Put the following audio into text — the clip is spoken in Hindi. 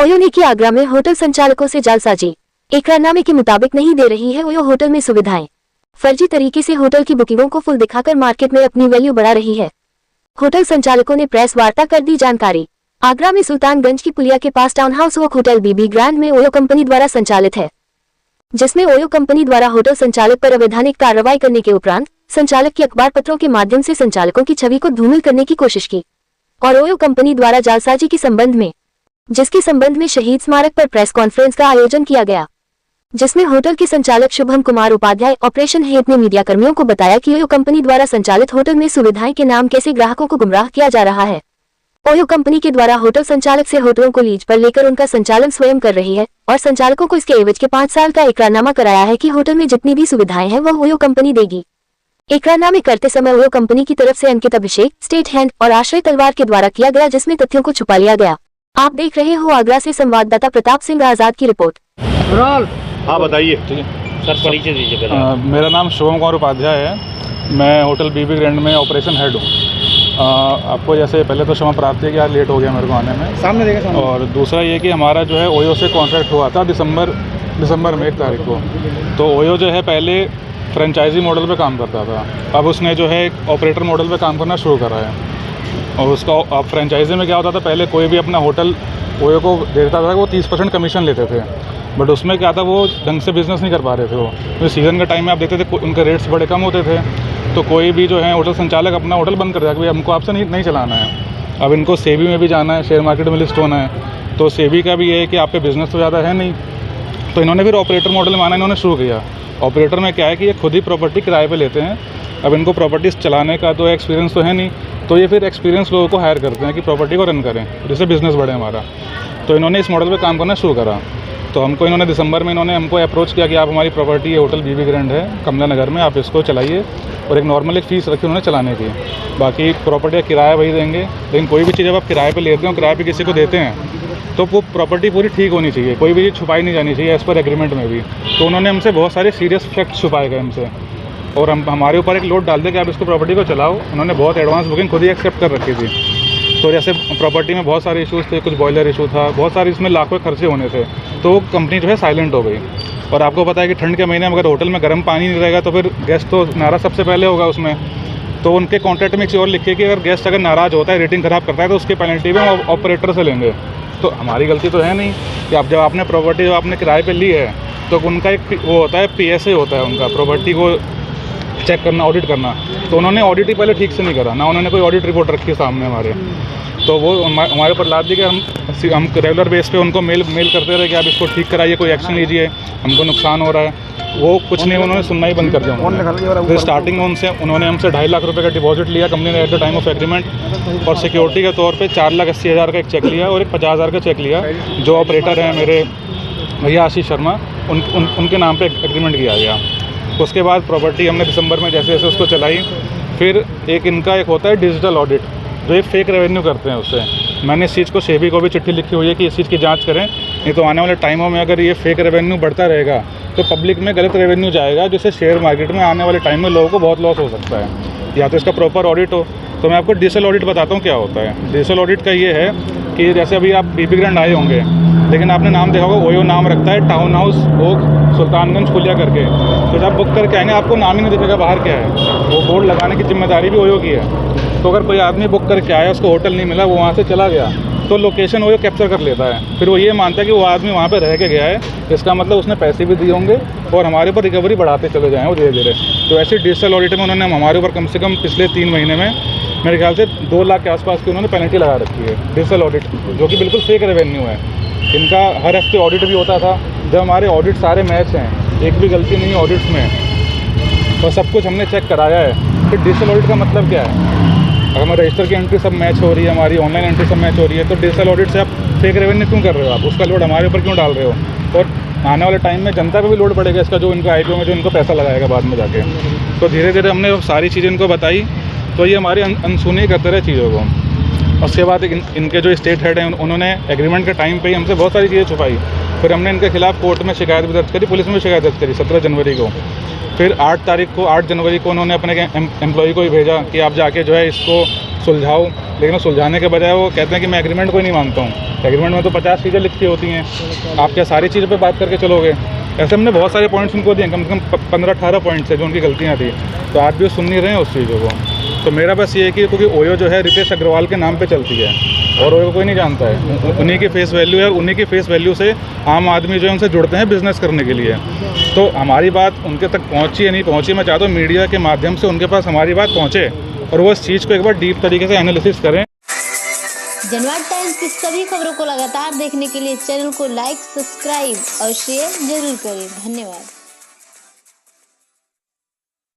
ओयो ने की आगरा में होटल संचालकों से जालसाजी। इकरारनामे के मुताबिक नहीं दे रही है ओयो होटल में सुविधाएं। फर्जी तरीके से होटल की बुकिंगों को फुल दिखाकर मार्केट में अपनी वैल्यू बढ़ा रही है। होटल संचालकों ने प्रेस वार्ता कर दी जानकारी। आगरा में सुल्तानगंज की पुलिया के पास टाउन हाउस ओक होटल बीबी ग्रैंड में ओयो कंपनी द्वारा संचालित है, जिसमें ओयो कंपनी द्वारा होटल संचालक पर अवैधानिक कार्रवाई करने के उपरांत संचालक के अखबार पत्रों के माध्यम से संचालकों की छवि को धूमिल करने की कोशिश की और ओयो कंपनी द्वारा जालसाजी के संबंध में जिसके संबंध में शहीद स्मारक पर प्रेस कॉन्फ्रेंस का आयोजन किया गया, जिसमें होटल के संचालक शुभम कुमार उपाध्याय ऑपरेशन हेड ने मीडिया कर्मियों को बताया कि ओयो कंपनी द्वारा संचालित होटल में सुविधाएं के नाम कैसे ग्राहकों को गुमराह किया जा रहा है। ओयो कंपनी के द्वारा होटल संचालक से होटलों को लीज पर लेकर उनका संचालन स्वयं कर रही है और संचालकों को इसके एवज के 5 साल का इकरारनामा कराया है कि होटल में जितनी भी सुविधाएं हैं वह ओयो कंपनी देगी। इकरारनामे करते समय ओयो कंपनी की तरफ से अंकित अभिषेक, स्टेट हैंड और आश्रय तलवार के द्वारा किया गया, जिसमें तथ्यों को छुपा लिया गया। आप देख रहे हो आगरा से संवाददाता प्रताप सिंह आजाद की रिपोर्ट। हाँ बताइए सर, परिचय दीजिए। मेरा नाम शुभम कुमार उपाध्याय है। मैं होटल बीबी ग्रैंड में ऑपरेशन हेड हूँ। आपको जैसे पहले तो क्षमा प्राप्ति है कि यार लेट हो गया मेरे को आने में, सामने देखा सामने। और दूसरा ये कि हमारा जो है ओयो से कॉन्ट्रैक्ट हुआ था दिसंबर में 1 तारीख को। तो ओयो जो है पहले फ्रेंचाइजी मॉडल पे काम करता था, अब उसने जो है एक ऑपरेटर मॉडल पे काम करना शुरू करा है। और उसका अब फ्रेंचाइजी में क्या होता था, पहले कोई भी अपना होटल ओयो को देता था, वो 30% कमीशन लेते थे, बट उसमें क्या था वो ढंग से बिज़नेस नहीं कर पा रहे थे। वो तो सीज़न के टाइम में आप देखते थे उनके रेट्स बड़े कम होते थे, तो कोई भी जो है होटल संचालक अपना होटल बंद कर दिया कि भाई हमको आपसे नहीं चलाना है। अब इनको सेबी में भी जाना है, शेयर मार्केट में लिस्ट होना है, तो सेबी का भी ये है कि आप पे बिज़नेस तो ज़्यादा है नहीं, तो इन्होंने फिर ऑपरेटर मॉडल में आना इन्होंने शुरू किया। ऑपरेटर में क्या है कि ये खुद ही प्रॉपर्टी किराए पे लेते हैं। अब इनको प्रॉपर्टीज़ चलाने का तो एक्सपीरियंस तो है नहीं, तो ये फिर एक्सपीरियंस लोगों को हायर करते हैं कि प्रॉपर्टी को रन करें, जिससे बिज़नेस बढ़े हमारा। तो इन्होंने इस मॉडल पे काम करना शुरू करा। तो हमको इन्होंने दिसंबर में हमको अप्रोच किया कि आप हमारी प्रॉपर्टी ये होटल बीबी ग्रैंड है कमला नगर में, आप इसको चलाइए, और एक नॉर्मल एक फ़ीस रखी उन्होंने चलाने की। बाकी प्रॉपर्टी का किराया वही देंगे, लेकिन कोई भी चीज़ जब आप किराए पे लेते हो, किराए पे किसी को देते हैं, तो वो प्रॉपर्टी पूरी ठीक होनी चाहिए, कोई भी चीज़ छुपाई नहीं जानी चाहिए एज़ पर एग्रीमेंट में भी। तो उन्होंने हमसे बहुत सारे सीरियस फैक्ट छुपाए गए हमसे, और हमारे ऊपर एक लोड डाल दे कि आप इसको प्रॉपर्टी को चलाओ। उन्होंने बहुत एडवांस बुकिंग खुद ही एक्सेप्ट कर रखी थी। तो जैसे प्रॉपर्टी में बहुत सारे इश्यूज़ थे, कुछ बॉयलर इशू था, बहुत सारे इसमें लाखों खर्चे होने थे, तो कंपनी जो है साइलेंट हो गई। और आपको पता है कि ठंड के महीने में अगर होटल में गर्म पानी नहीं रहेगा तो फिर गेस्ट तो नाराज़ सबसे पहले होगा उसमें। तो उनके कॉन्ट्रैक्ट में एक चीज़ और लिखी है कि अगर गेस्ट अगर नाराज़ होता है, रेटिंग ख़राब करता है, तो उसकी पेनल्टी भी हम ऑपरेटर से लेंगे। तो हमारी गलती तो है नहीं कि आप जब आपने प्रॉपर्टी जो आपने किराए पे ली है, तो उनका एक वो होता है PSA होता है उनका, प्रॉपर्टी को चेक करना, ऑडिट करना। तो उन्होंने ऑडिट ही पहले ठीक से नहीं करा ना, उन्होंने कोई ऑडिट रिपोर्ट रखी सामने हमारे। तो वो हमारे ऊपर लाद दी कि हम रेगुलर बेस पे उनको मेल करते रहे कि आप इसको ठीक कराइए, कोई एक्शन लीजिए, हमको नुकसान हो रहा है। वो कुछ नहीं, उन्होंने सुनना ही बंद कर दिया। फिर स्टार्टिंग में उन्होंने हमसे 2.5 लाख रुपये का डिपॉजिट लिया कंपनी ने at the time of agreement, और सिक्योरिटी के तौर पे 4,80,000 का एक चेक लिया और एक 50,000 का चेक लिया। जो ऑपरेटर हैं मेरे भैया आशीष शर्मा, उनके नाम पे एग्रीमेंट किया गया। उसके बाद प्रॉपर्टी हमने दिसंबर में जैसे जैसे उसको चलाई। फिर एक इनका एक होता है डिजिटल ऑडिट, जो एक फेक रेवेन्यू करते हैं उससे। मैंने इस चीज़ को सेबी को भी चिट्ठी लिखी हुई है कि इस चीज़ की जांच करें, नहीं तो आने वाले टाइमों में अगर ये फेक रेवेन्यू बढ़ता रहेगा तो पब्लिक में गलत रेवेन्यू जाएगा, जिससे शेयर मार्केट में आने वाले टाइम में लोगों को बहुत लॉस हो सकता है। या तो इसका प्रॉपर ऑडिट हो। तो मैं आपको डिजिटल ऑडिट बताता हूँ क्या होता है। डिजिटल ऑडिट का ये है कि जैसे अभी आप बीबी ग्रैंड आए होंगे, लेकिन आपने नाम देखा होगा ओयो नाम रखता है टाउन हाउस ओक सुल्तानगंज पुलिया करके। तो जब बुक करके आएंगे आपको नाम ही नहीं दिखेगा बाहर क्या है, वो बोर्ड लगाने की जिम्मेदारी भी ओयो की है। तो अगर कोई आदमी बुक करके आया, उसको होटल नहीं मिला, वो वहाँ से चला गया, तो लोकेशन ओयो कैप्चर कर लेता है। फिर वो ये मानता है कि वो आदमी वहाँ पे रह के गया है, इसका मतलब उसने पैसे भी दिए होंगे और हमारे ऊपर रिकवरी बढ़ाते चले जाएँ वो धीरे धीरे। तो ऐसे डिजिटल ऑडिट में उन्होंने हमारे ऊपर कम से कम पिछले 3 महीने में मेरे ख्याल से 2 लाख के आसपास की उन्होंने पेनल्टी लगा रखी है डिजिटल ऑडिट, जो कि बिल्कुल फेक रेवेन्यू है। इनका हर हफ्ते ऑडिट भी होता था। जब हमारे ऑडिट सारे मैच हैं, एक भी गलती नहीं है ऑडिट्स में, तो सब कुछ हमने चेक कराया है। फिर डिजिटल ऑडिट का मतलब क्या है? अगर हमारे रजिस्टर की एंट्री सब मैच हो रही है, हमारी ऑनलाइन एंट्री सब मैच हो रही है, तो डिजिटल ऑडिट से आप फेक रेवेन्यू क्यों कर रहे हो? आप उसका लोड हमारे ऊपर क्यों डाल रहे हो? और आने वाले टाइम में जनता को भी लोड पड़ेगा इसका, जो इनका IPO में जो इनको पैसा लगाएगा बाद में जाके। तो धीरे धीरे हमने सारी चीज़ें इनको बताई, तो ये हमारी अनसुनी करते रहे चीज़ों को। उसके बाद इनके जो स्टेट हेड हैं उन्होंने एग्रीमेंट के टाइम पे ही हमसे बहुत सारी चीज़ें छुपाई। फिर हमने इनके खिलाफ़ कोर्ट में शिकायत भी दर्ज करी, पुलिस में भी शिकायत दर्ज करी 17 जनवरी को। फिर 8 जनवरी को उन्होंने अपने एम्प्लॉय को ही भेजा कि आप जाके जो है इसको सुलझाओ, लेकिन सुलझाने के बजाय वो कहते हैं कि मैं एग्रीमेंट को ही नहीं मानता हूँ। एग्रीमेंट में तो 50 चीज़ें लिखी होती हैं, आप क्या सारी चीज़ों पे बात करके चलोगे? ऐसे हमने बहुत सारे पॉइंट्स उनको दिए, कम से कम 15-18 पॉइंट्स है जो उनकी गलतियाँ थी, तो आज भी वो सुन नहीं रहे हैं उस चीज़ों को। तो मेरा बस ये है कि क्योंकि ओयो जो है रितेश अग्रवाल के नाम पे चलती है और ओयो को कोई नहीं जानता है, उन्हीं की फेस वैल्यू है और उन्हीं की फेस वैल्यू से आम आदमी जो है उनसे जुड़ते हैं बिज़नेस करने के लिए। तो हमारी बात उनके तक पहुँची या नहीं पहुँची, मैं चाहता हूँ मीडिया के माध्यम से उनके पास हमारी बात पहुँचे और वो इस चीज़ को एक बार डीप तरीके से एनालिसिस करें। जनवाद टाइम्स की सभी खबरों को लगातार देखने के लिए चैनल को लाइक, सब्सक्राइब और शेयर जरूर करें। धन्यवाद।